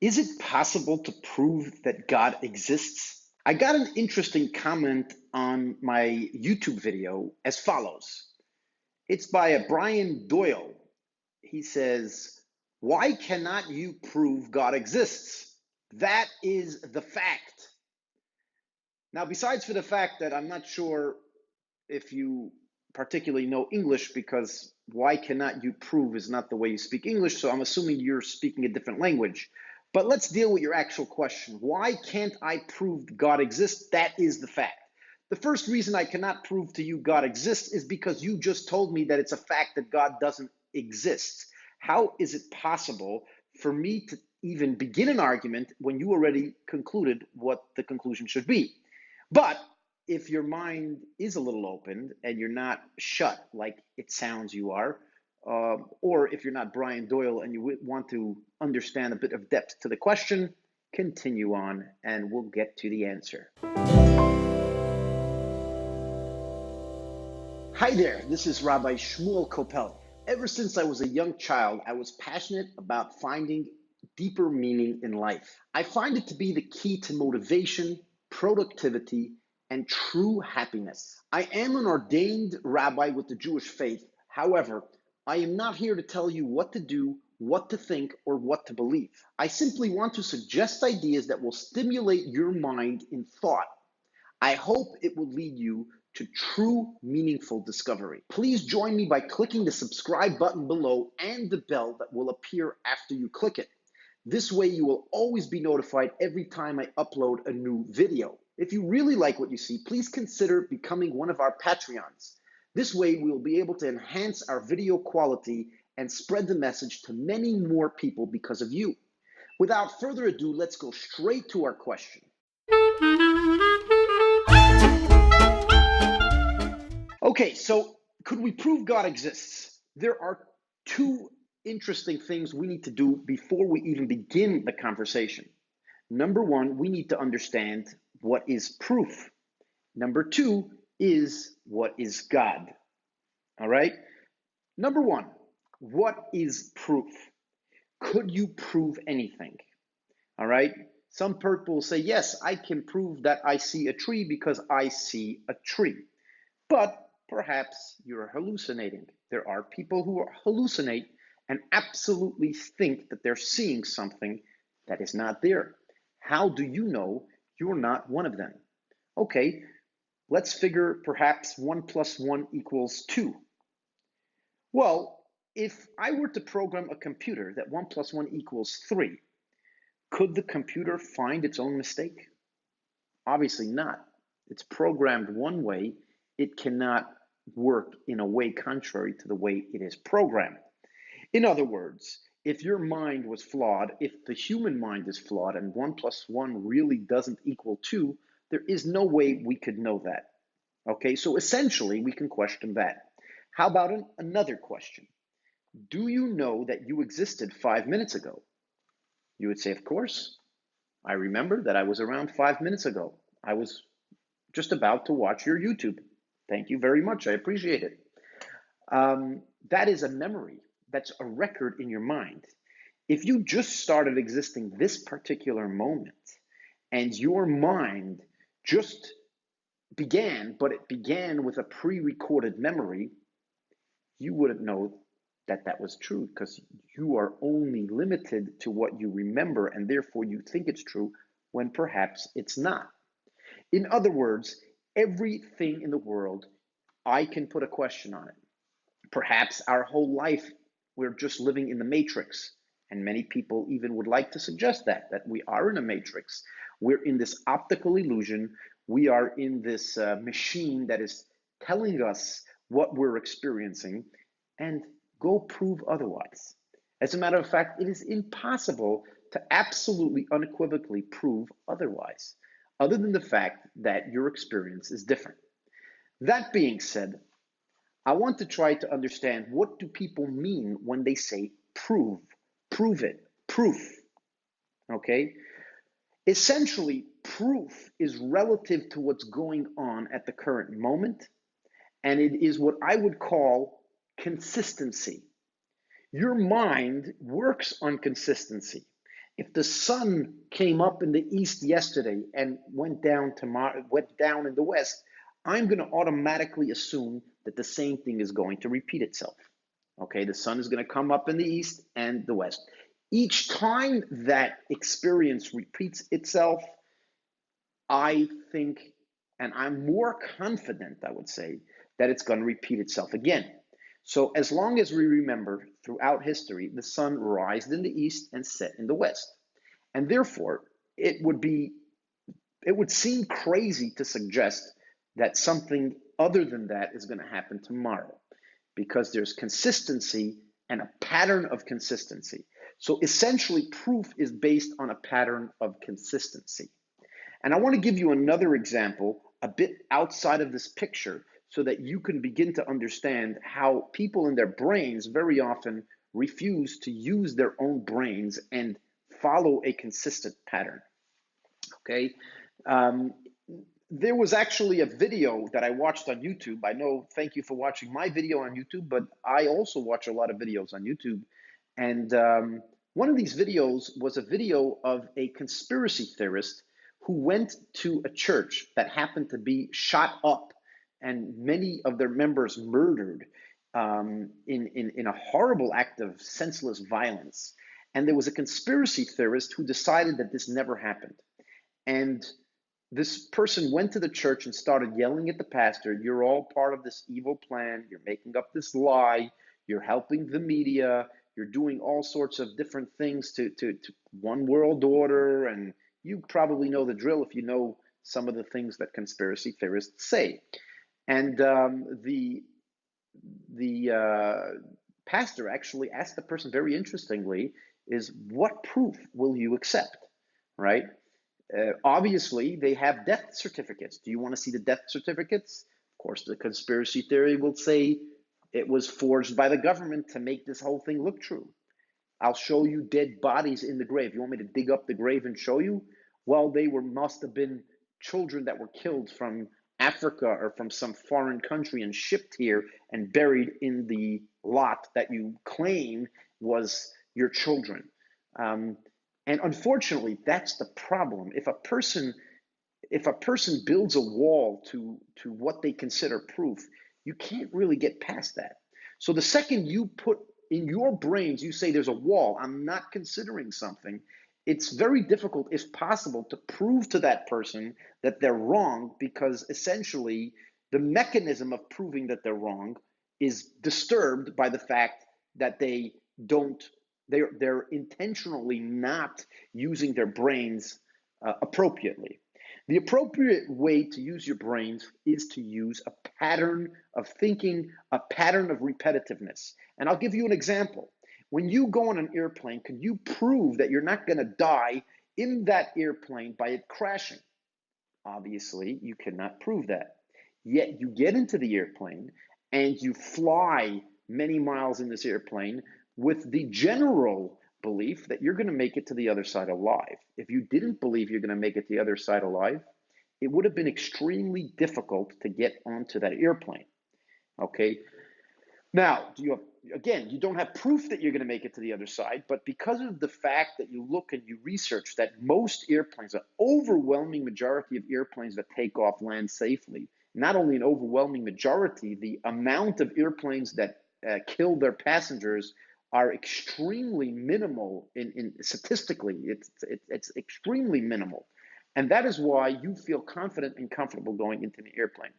Is it possible to prove that God exists? I got an interesting comment on my YouTube video as follows. It's by a Brian Doyle. He says, "Why cannot you prove God exists? That is the fact." Now, besides for the fact that I'm not sure if you particularly know English, because why cannot you prove is not the way you speak English, so I'm assuming you're speaking a different language. But let's deal with your actual question. Why can't I prove God exists? That is the fact. The first reason I cannot prove to you God exists is because you just told me that it's a fact that God doesn't exist. How is it possible for me to even begin an argument when you already concluded what the conclusion should be? But if your mind is a little open and you're not shut like it sounds you are, or if you're not Brian Doyle and you want to understand a bit of depth to the question, continue on and we'll get to the answer. Hi there, this is Rabbi Shmuel Kopel. Ever since I was a young child, I was passionate about finding deeper meaning in life. I find it to be the key to motivation, productivity, and true happiness. I am an ordained rabbi with the Jewish faith. However, I am not here to tell you what to do, what to think, or what to believe. I simply want to suggest ideas that will stimulate your mind in thought. I hope it will lead you to true, meaningful discovery. Please join me by clicking the subscribe button below and the bell that will appear after you click it. This way you will always be notified every time I upload a new video. If you really like what you see, please consider becoming one of our Patreons. This way we will be able to enhance our video quality and spread the message to many more people because of you. Without further ado, let's go straight to our question. Okay, so could we prove God exists? There are two interesting things we need to do before we even begin the conversation. Number one, we need to understand what is proof. Number two is what is God. All right? Number one, what is proof? Could you prove anything? All right? Some people will say, yes, I can prove that I see a tree because I see a tree. But perhaps you're hallucinating. There are people who hallucinate and absolutely think that they're seeing something that is not there. How do you know you're not one of them? Okay, let's figure perhaps 1 plus 1 equals 2. Well, if I were to program a computer that 1 plus 1 equals 3, could the computer find its own mistake? Obviously not. It's programmed one way. It cannot work in a way contrary to the way it is programmed. In other words, if your mind was flawed, if the human mind is flawed and 1 plus 1 really doesn't equal 2, there is no way we could know that. Okay, so essentially we can question that. How about another question? Do you know that you existed 5 minutes ago? You would say, of course. I remember that I was around 5 minutes ago. I was just about to watch your YouTube. Thank you very much. I appreciate it. That is a memory. That's a record in your mind. If you just started existing this particular moment and your mind just began, but it began with a pre-recorded memory, you wouldn't know that that was true because you are only limited to what you remember and therefore you think it's true when perhaps it's not. In other words, everything in the world, I can put a question on it. Perhaps our whole life we're just living in the matrix. And many people even would like to suggest that we are in a matrix. We're in this optical illusion. We are in this machine that is telling us what we're experiencing, and go prove otherwise. As a matter of fact, it is impossible to absolutely unequivocally prove otherwise, other than the fact that your experience is different. That being said, I want to try to understand, what do people mean when they say prove it, proof, okay? Essentially, proof is relative to what's going on at the current moment, and it is what I would call consistency. Your mind works on consistency. If the sun came up in the east yesterday and went down tomorrow, went down in the west, I'm going to automatically assume that the same thing is going to repeat itself. Okay, the sun is going to come up in the east and the west. Each time that experience repeats itself, I think, and I'm more confident, I would say, that it's going to repeat itself again. So as long as we remember throughout history, the sun rised in the east and set in the west. And therefore, it would seem crazy to suggest that something other than that is going to happen tomorrow, because there's consistency and a pattern of consistency. So essentially, proof is based on a pattern of consistency. And I want to give you another example a bit outside of this picture so that you can begin to understand how people in their brains very often refuse to use their own brains and follow a consistent pattern. Okay. There was actually a video that I watched on YouTube. I know, thank you for watching my video on YouTube, but I also watch a lot of videos on YouTube. And one of these videos was a video of a conspiracy theorist who went to a church that happened to be shot up and many of their members murdered in a horrible act of senseless violence. And there was a conspiracy theorist who decided that this never happened. And this person went to the church and started yelling at the pastor, "You're all part of this evil plan. You're making up this lie. You're helping the media. You're doing all sorts of different things to one world order." And you probably know the drill if you know some of the things that conspiracy theorists say. And the pastor actually asked the person, very interestingly, is, "What proof will you accept?" Right? Obviously, they have death certificates. Do you want to see the death certificates? Of course, the conspiracy theory will say it was forged by the government to make this whole thing look true. I'll show you dead bodies in the grave. You want me to dig up the grave and show you? Well, they must have been children that were killed from Africa or from some foreign country and shipped here and buried in the lot that you claim was your children. And unfortunately, that's the problem. If a person builds a wall to what they consider proof, you can't really get past that. So the second you put in your brains, you say there's a wall, I'm not considering something, it's very difficult, if possible, to prove to that person that they're wrong, because essentially the mechanism of proving that they're wrong is disturbed by the fact that they're intentionally not using their brains appropriately. The appropriate way to use your brains is to use a pattern of thinking, a pattern of repetitiveness. And I'll give you an example. When you go on an airplane, can you prove that you're not going to die in that airplane by it crashing? Obviously, you cannot prove that. Yet you get into the airplane and you fly many miles in this airplane with the general belief that you're going to make it to the other side alive. If you didn't believe you're going to make it to the other side alive, it would have been extremely difficult to get onto that airplane. Okay. Now, you don't have proof that you're going to make it to the other side, but because of the fact that you look and you research that most airplanes, an overwhelming majority of airplanes that take off land safely, not only an overwhelming majority, the amount of airplanes that kill their passengers are extremely minimal in statistically. It's extremely minimal. And that is why you feel confident and comfortable going into the airplane.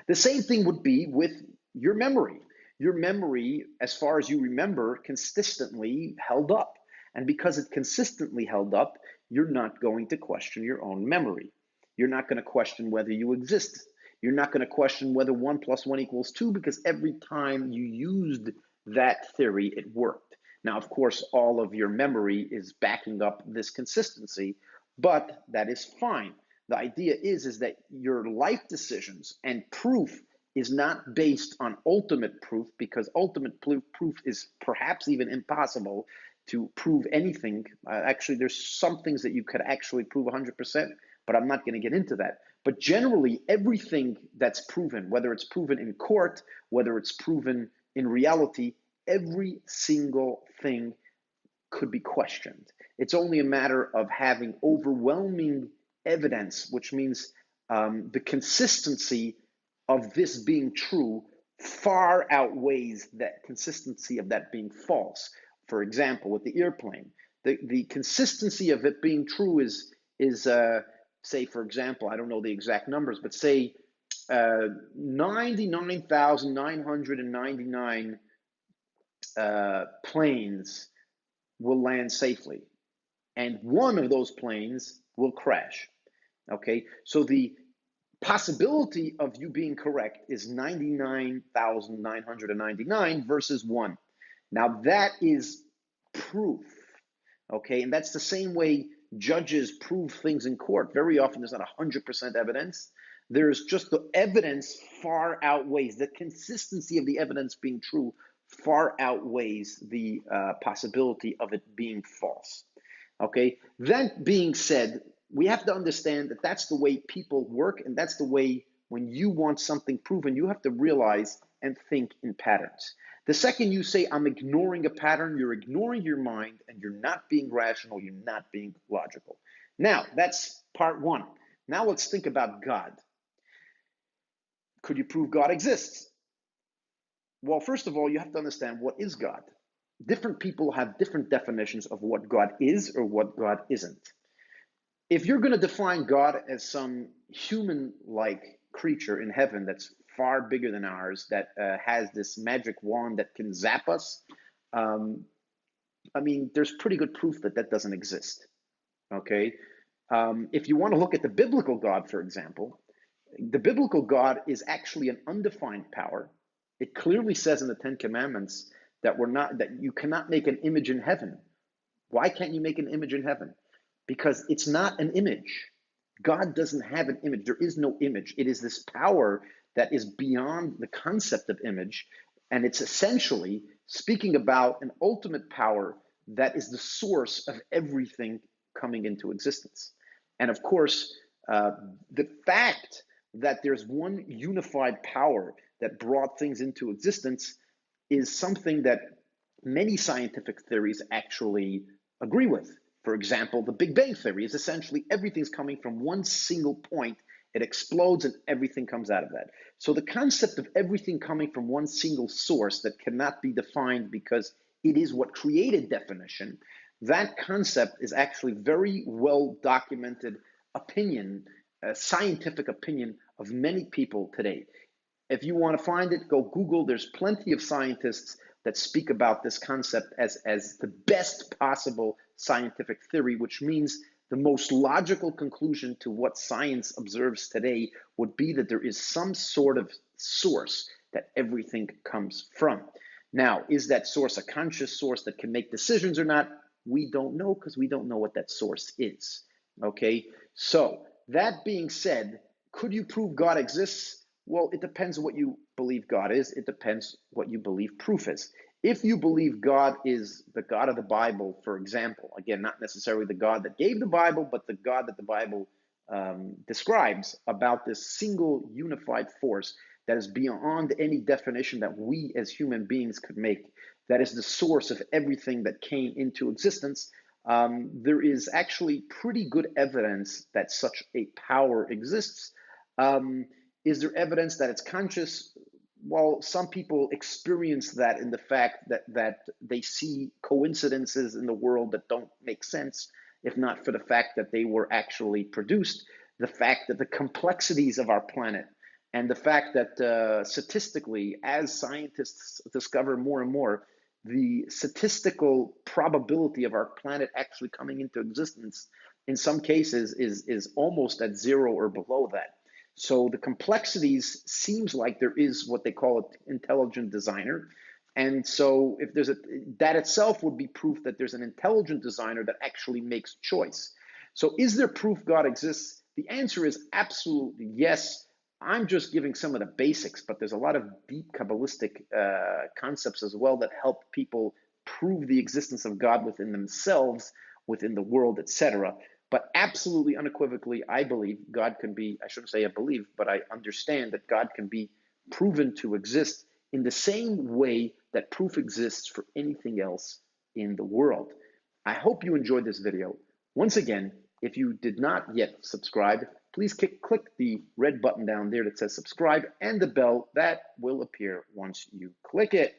The same thing would be with your memory. Your memory, as far as you remember, consistently held up. And because it consistently held up, you're not going to question your own memory. You're not going to question whether you exist. You're not going to question whether 1 + 1 = 2, because every time you used that theory, it worked. Now, of course, all of your memory is backing up this consistency, but that is fine. The idea is that your life decisions and proof is not based on ultimate proof, because ultimate proof is perhaps even impossible to prove anything. Actually, there's some things that you could actually prove 100%, but I'm not going to get into that. But generally, everything that's proven, whether it's proven in court, whether it's proven in reality, every single thing could be questioned. It's only a matter of having overwhelming evidence, which means the consistency of this being true far outweighs that consistency of that being false. For example, with the airplane, the consistency of it being true is say, for example, I don't know the exact numbers, but say 99,999 planes will land safely, and one of those planes will crash. Okay, so the possibility of you being correct is 99,999 versus one. Now that is proof. Okay, and that's the same way judges prove things in court. Very often there's not 100% evidence. There's just the evidence far outweighs, the consistency of the evidence being true far outweighs the possibility of it being false. Okay, that being said, we have to understand that that's the way people work, and that's the way when you want something proven, you have to realize and think in patterns. The second you say, I'm ignoring a pattern, you're ignoring your mind, and you're not being rational, you're not being logical. Now, that's part one. Now let's think about God. Could you prove God exists? Well, first of all, you have to understand, what is God? Different people have different definitions of what God is or what God isn't. If you're going to define God as some human-like creature in heaven that's far bigger than ours, that has this magic wand that can zap us, I mean, there's pretty good proof that that doesn't exist, okay? If you want to look at the biblical God, for example, the biblical God is actually an undefined power. It clearly says in the Ten Commandments that you cannot make an image in heaven. Why can't you make an image in heaven? Because it's not an image. God doesn't have an image. There is no image. It is this power that is beyond the concept of image, and it's essentially speaking about an ultimate power that is the source of everything coming into existence. And of course, the fact that there's one unified power that brought things into existence is something that many scientific theories actually agree with. For example, the Big Bang Theory is essentially everything's coming from one single point. It explodes and everything comes out of that. So the concept of everything coming from one single source that cannot be defined because it is what created definition, that concept is actually very well documented opinion, scientific opinion of many people today. If you want to find it, go Google. There's plenty of scientists that speak about this concept as the best possible scientific theory, which means the most logical conclusion to what science observes today would be that there is some sort of source that everything comes from. Now, is that source a conscious source that can make decisions or not? We don't know, because we don't know what that source is. Okay, so that being said, could you prove God exists? Well, it depends what you believe God is. It depends what you believe proof is. If you believe God is the God of the Bible, for example, again, not necessarily the God that gave the Bible, but the God that the Bible describes about this single unified force that is beyond any definition that we as human beings could make, that is the source of everything that came into existence, there is actually pretty good evidence that such a power exists. Is there evidence that it's conscious? Well, some people experience that in the fact that they see coincidences in the world that don't make sense, if not for the fact that they were actually produced, the fact that the complexities of our planet, and the fact that statistically, as scientists discover more and more, the statistical probability of our planet actually coming into existence in some cases is almost at zero or below that. So the complexities seems like there is what they call an intelligent designer. And so if there's that itself would be proof that there's an intelligent designer that actually makes choice. So is there proof God exists? The answer is absolutely yes. I'm just giving some of the basics, but there's a lot of deep Kabbalistic concepts as well that help people prove the existence of God within themselves, within the world, etc. But absolutely unequivocally, I believe God can be, I shouldn't say I believe, but I understand that God can be proven to exist in the same way that proof exists for anything else in the world. I hope you enjoyed this video. Once again, if you did not yet subscribe, please click the red button down there that says subscribe and the bell that will appear once you click it.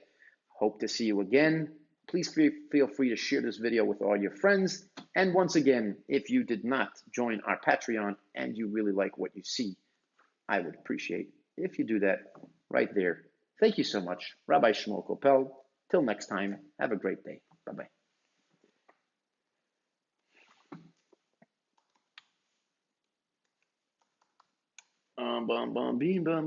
Hope to see you again. Please feel free to share this video with all your friends. And once again, if you did not join our Patreon and you really like what you see, I would appreciate if you do that right there. Thank you so much. Rabbi Shmuel Kopel. Till next time, have a great day. Bye-bye. Bum, bum, bum, beam, bum, bum.